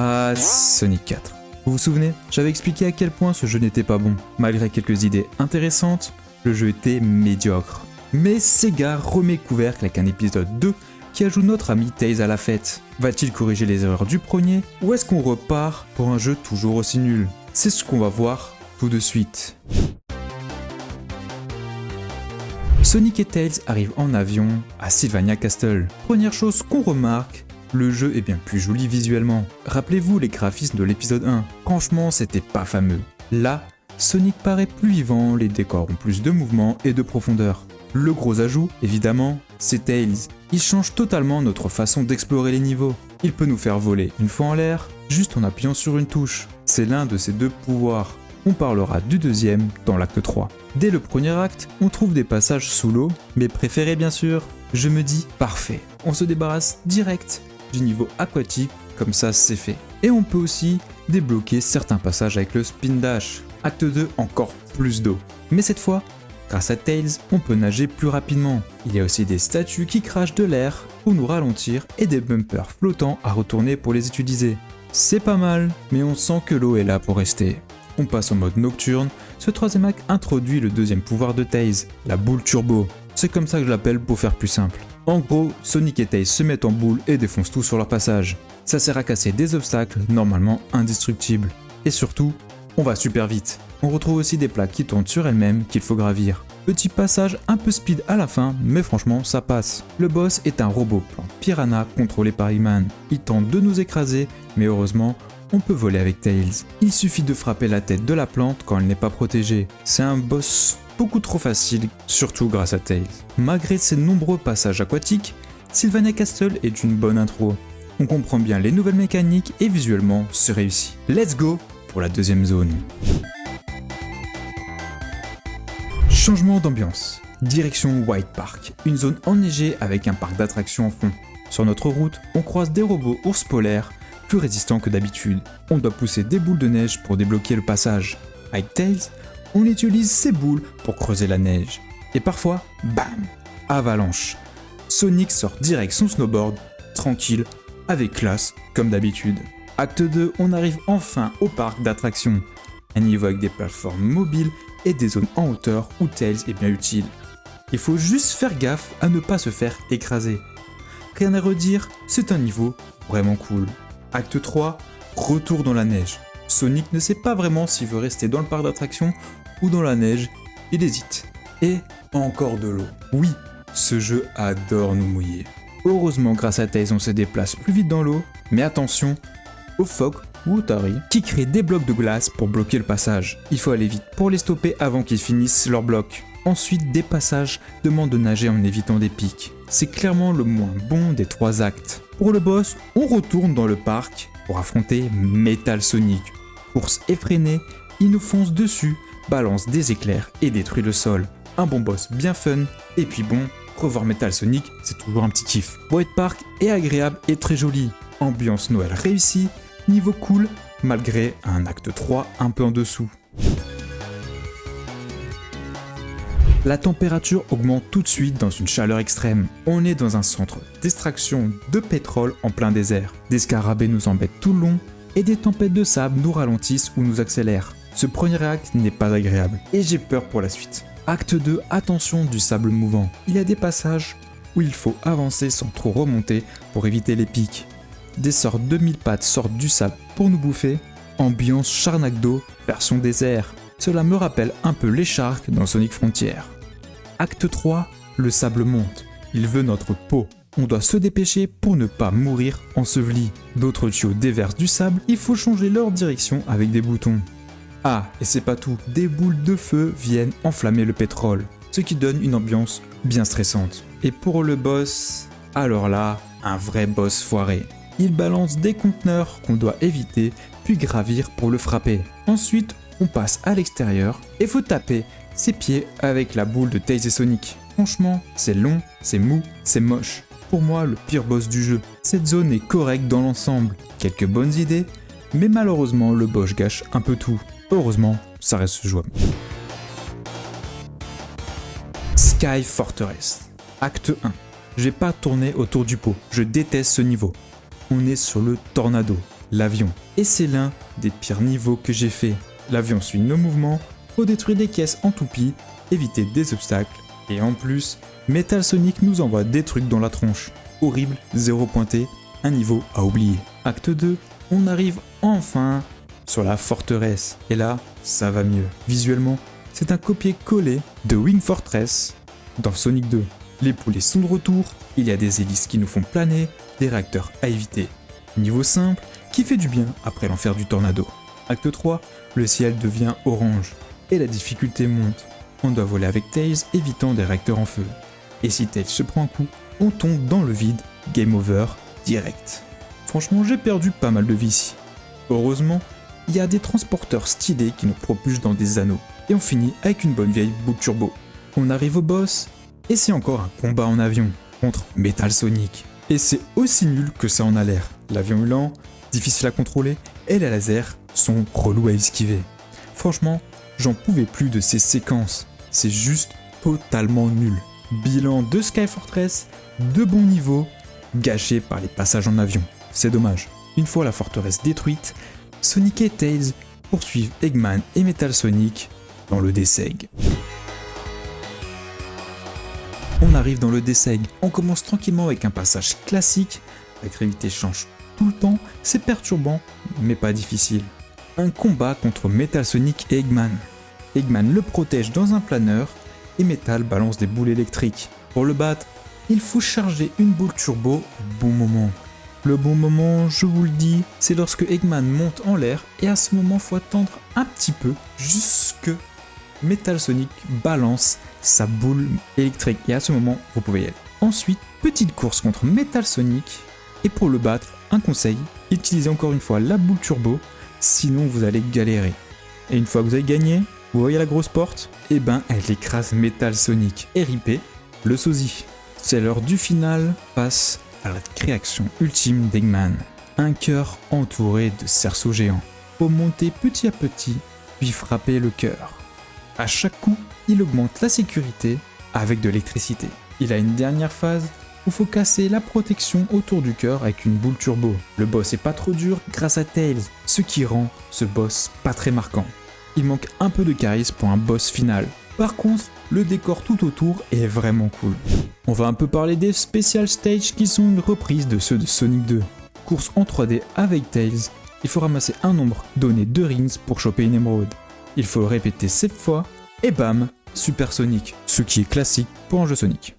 Ah, Sonic 4. Vous vous souvenez, j'avais expliqué à quel point ce jeu n'était pas bon. Malgré quelques idées intéressantes, le jeu était médiocre. Mais Sega remet couvercle avec un épisode 2 qui ajoute notre ami Tails à la fête. Va-t-il corriger les erreurs du premier ou est-ce qu'on repart pour un jeu toujours aussi nul? C'est ce qu'on va voir tout de suite. Sonic et Tails arrivent en avion à Sylvania Castle. Première chose qu'on remarque, le jeu est bien plus joli visuellement. Rappelez-vous les graphismes de l'épisode 1, franchement c'était pas fameux. Là, Sonic paraît plus vivant, les décors ont plus de mouvement et de profondeur. Le gros ajout, évidemment, c'est Tails. Il change totalement notre façon d'explorer les niveaux. Il peut nous faire voler une fois en l'air, juste en appuyant sur une touche. C'est l'un de ses deux pouvoirs. On parlera du deuxième dans l'acte 3. Dès le premier acte, on trouve des passages sous l'eau, mes préférés bien sûr. Je me dis parfait. On se débarrasse direct du niveau aquatique, comme ça c'est fait. Et on peut aussi débloquer certains passages avec le spin dash. Acte 2, encore plus d'eau. Mais cette fois, grâce à Tails, on peut nager plus rapidement. Il y a aussi des statues qui crachent de l'air pour nous ralentir et des bumpers flottants à retourner pour les utiliser. C'est pas mal, mais on sent que l'eau est là pour rester. On passe en mode nocturne, ce troisième acte introduit le deuxième pouvoir de Tails, la boule turbo. C'est comme ça que je l'appelle pour faire plus simple. En gros, Sonic et Tails se mettent en boule et défoncent tout sur leur passage. Ça sert à casser des obstacles normalement indestructibles. Et surtout, on va super vite. On retrouve aussi des plaques qui tournent sur elles-mêmes qu'il faut gravir. Petit passage un peu speed à la fin, mais franchement ça passe. Le boss est un robot plan piranha contrôlé par Eggman. Il tente de nous écraser, mais heureusement, on peut voler avec Tails. Il suffit de frapper la tête de la plante quand elle n'est pas protégée. C'est un boss beaucoup trop facile, surtout grâce à Tails. Malgré ses nombreux passages aquatiques, Sylvania Castle est une bonne intro. On comprend bien les nouvelles mécaniques et visuellement c'est réussi. Let's go pour la deuxième zone. Changement d'ambiance. Direction White Park, une zone enneigée avec un parc d'attractions en fond. Sur notre route, on croise des robots ours polaires plus résistants que d'habitude. On doit pousser des boules de neige pour débloquer le passage. Avec Tails, on utilise ces boules pour creuser la neige. Et parfois, bam, avalanche. Sonic sort direct son snowboard, tranquille, avec classe, comme d'habitude. Acte 2, on arrive enfin au parc d'attractions. Un niveau avec des plateformes mobiles et des zones en hauteur où Tails est bien utile. Il faut juste faire gaffe à ne pas se faire écraser. Rien à redire, c'est un niveau vraiment cool. Acte 3, retour dans la neige. Sonic ne sait pas vraiment s'il veut rester dans le parc d'attractions ou dans la neige, il hésite. Et encore de l'eau. Oui, ce jeu adore nous mouiller. Heureusement grâce à Tails on se déplace plus vite dans l'eau, mais attention aux phoques ou aux taris qui créent des blocs de glace pour bloquer le passage. Il faut aller vite pour les stopper avant qu'ils finissent leur bloc. Ensuite, des passages demandent de nager en évitant des pics. C'est clairement le moins bon des 3 actes. Pour le boss, on retourne dans le parc pour affronter Metal Sonic. Course effrénée, il nous fonce dessus, balance des éclairs et détruit le sol. Un bon boss bien fun, et puis bon, revoir Metal Sonic, c'est toujours un petit kiff. White Park est agréable et très joli. Ambiance Noël réussie, niveau cool, malgré un acte 3 un peu en dessous. La température augmente tout de suite dans une chaleur extrême. On est dans un centre d'extraction de pétrole en plein désert. Des scarabées nous embêtent tout le long et des tempêtes de sable nous ralentissent ou nous accélèrent. Ce premier acte n'est pas agréable et j'ai peur pour la suite. Acte 2, attention du sable mouvant. Il y a des passages où il faut avancer sans trop remonter pour éviter les pics. Des sortes de 1000 pattes sortent du sable pour nous bouffer. Ambiance Charnacdo version désert. Cela me rappelle un peu les Sharks dans Sonic Frontier. Acte 3, le sable monte. Il veut notre peau. On doit se dépêcher pour ne pas mourir enseveli. D'autres tuyaux déversent du sable, il faut changer leur direction avec des boutons. Ah, et c'est pas tout, des boules de feu viennent enflammer le pétrole, ce qui donne une ambiance bien stressante. Et pour le boss, alors là, un vrai boss foiré. Il balance des conteneurs qu'on doit éviter, puis gravir pour le frapper. Ensuite, on passe à l'extérieur et faut taper ses pieds avec la boule de Tails et Sonic. Franchement, c'est long, c'est mou, c'est moche. Pour moi, le pire boss du jeu. Cette zone est correcte dans l'ensemble, quelques bonnes idées, mais malheureusement le boss gâche un peu tout. Heureusement, ça reste jouable. Sky Fortress. Acte 1. Je vais pas tourner autour du pot, je déteste ce niveau. On est sur le tornado. l'avion. Et c'est l'un des pires niveaux que j'ai fait. L'avion suit nos mouvements, faut détruire des caisses en toupie, éviter des obstacles, et en plus, Metal Sonic nous envoie des trucs dans la tronche. Horrible, 0 pointé, un niveau à oublier. Acte 2, on arrive enfin sur la forteresse, et là, ça va mieux. Visuellement, c'est un copier-coller de Wing Fortress dans Sonic 2. Les poulets sont de retour, il y a des hélices qui nous font planer, des réacteurs à éviter. Niveau simple, qui fait du bien après l'enfer du tornado. Acte 3, le ciel devient orange, et la difficulté monte. On doit voler avec Tails, évitant des réacteurs en feu. Et si Tails se prend un coup, on tombe dans le vide, game over, direct. Franchement, j'ai perdu pas mal de vie ici. Heureusement, il y a des transporteurs stylés qui nous propulsent dans des anneaux. Et on finit avec une bonne vieille boule turbo. On arrive au boss, et c'est encore un combat en avion, contre Metal Sonic. Et c'est aussi nul que ça en a l'air. L'avion est lent, difficile à contrôler, et les lasers sont relous à esquiver. Franchement, j'en pouvais plus de ces séquences. C'est juste totalement nul. Bilan de Sky Fortress, de bons niveaux, gâchés par les passages en avion. C'est dommage. Une fois la forteresse détruite, Sonic et Tails poursuivent Eggman et Metal Sonic dans le Desseg. On arrive dans le Desseg. On commence tranquillement avec un passage classique. La gravité change tout le temps, c'est perturbant, mais pas difficile. Un combat contre Metal Sonic et Eggman. Eggman le protège dans un planeur et Metal balance des boules électriques. Pour le battre, il faut charger une boule turbo au bon moment. Le bon moment, je vous le dis, c'est lorsque Eggman monte en l'air et à ce moment, faut attendre un petit peu jusque Metal Sonic balance sa boule électrique et à ce moment, vous pouvez y aller. Ensuite, petite course contre Metal Sonic et pour le battre, un conseil, utilisez encore une fois la boule turbo, sinon vous allez galérer. Et une fois que vous avez gagné, vous voyez la grosse porte, et ben elle écrase Metal Sonic et RIP le sosie. C'est l'heure du final, passe à la création ultime d'Eggman. Un cœur entouré de cerceaux géants. Faut monter petit à petit, puis frapper le cœur. À chaque coup, il augmente la sécurité avec de l'électricité. Il a une dernière phase où faut casser la protection autour du cœur avec une boule turbo. Le boss est pas trop dur grâce à Tails, ce qui rend ce boss pas très marquant. Il manque un peu de charisme pour un boss final. Par contre, le décor tout autour est vraiment cool. On va un peu parler des Special Stages qui sont une reprise de ceux de Sonic 2. Course en 3D avec Tails, il faut ramasser un nombre donné de rings pour choper une émeraude. Il faut le répéter 7 fois et bam, Super Sonic, ce qui est classique pour un jeu Sonic.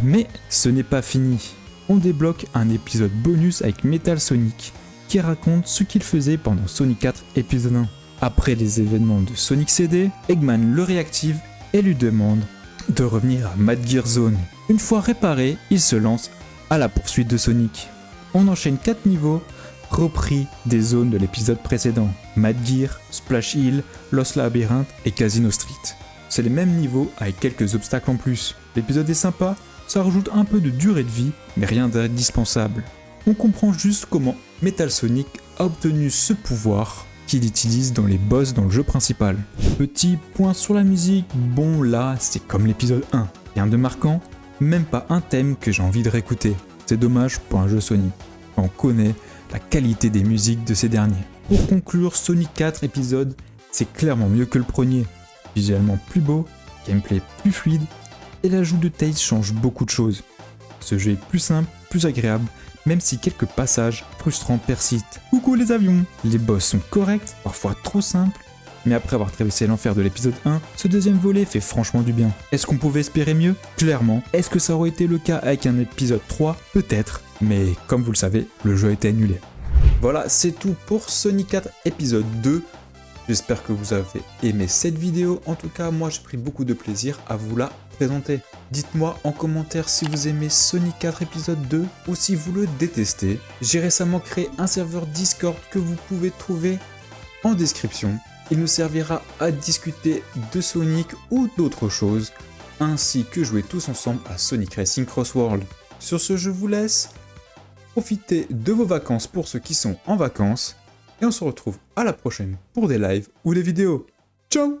Mais ce n'est pas fini. On débloque un épisode bonus avec Metal Sonic qui raconte ce qu'il faisait pendant Sonic 4 épisode 1. Après les événements de Sonic CD, Eggman le réactive et lui demande de revenir à Mad Gear Zone. Une fois réparé, il se lance à la poursuite de Sonic. On enchaîne 4 niveaux repris des zones de l'épisode précédent. Mad Gear, Splash Hill, Lost Labyrinth et Casino Street. C'est les mêmes niveaux avec quelques obstacles en plus. L'épisode est sympa, ça rajoute un peu de durée de vie, mais rien d'indispensable. On comprend juste comment Metal Sonic a obtenu ce pouvoir qu'il utilise dans les boss dans le jeu principal. Petit point sur la musique, bon là c'est comme l'épisode 1. Rien de marquant, même pas un thème que j'ai envie de réécouter. C'est dommage pour un jeu Sonic. On connaît la qualité des musiques de ces derniers. Pour conclure, Sonic 4 épisode, c'est clairement mieux que le premier. Visuellement plus beau, gameplay plus fluide, et l'ajout de Tails change beaucoup de choses. Ce jeu est plus simple, plus agréable, même si quelques passages frustrants persistent. Coucou les avions! Les boss sont corrects, parfois trop simples, mais après avoir traversé l'enfer de l'épisode 1, ce deuxième volet fait franchement du bien. Est-ce qu'on pouvait espérer mieux? Clairement. Est-ce que ça aurait été le cas avec un épisode 3? Peut-être, mais comme vous le savez, le jeu a été annulé. Voilà, c'est tout pour Sonic 4 épisode 2. J'espère que vous avez aimé cette vidéo. En tout cas, moi j'ai pris beaucoup de plaisir à vous la présenter. Dites-moi en commentaire si vous aimez Sonic 4 épisode 2 ou si vous le détestez. J'ai récemment créé un serveur Discord que vous pouvez trouver en description. Il nous servira à discuter de Sonic ou d'autres choses, ainsi que jouer tous ensemble à Sonic Racing Cross World. Sur ce, je vous laisse. Profitez de vos vacances pour ceux qui sont en vacances. Et on se retrouve à la prochaine pour des lives ou des vidéos. Ciao!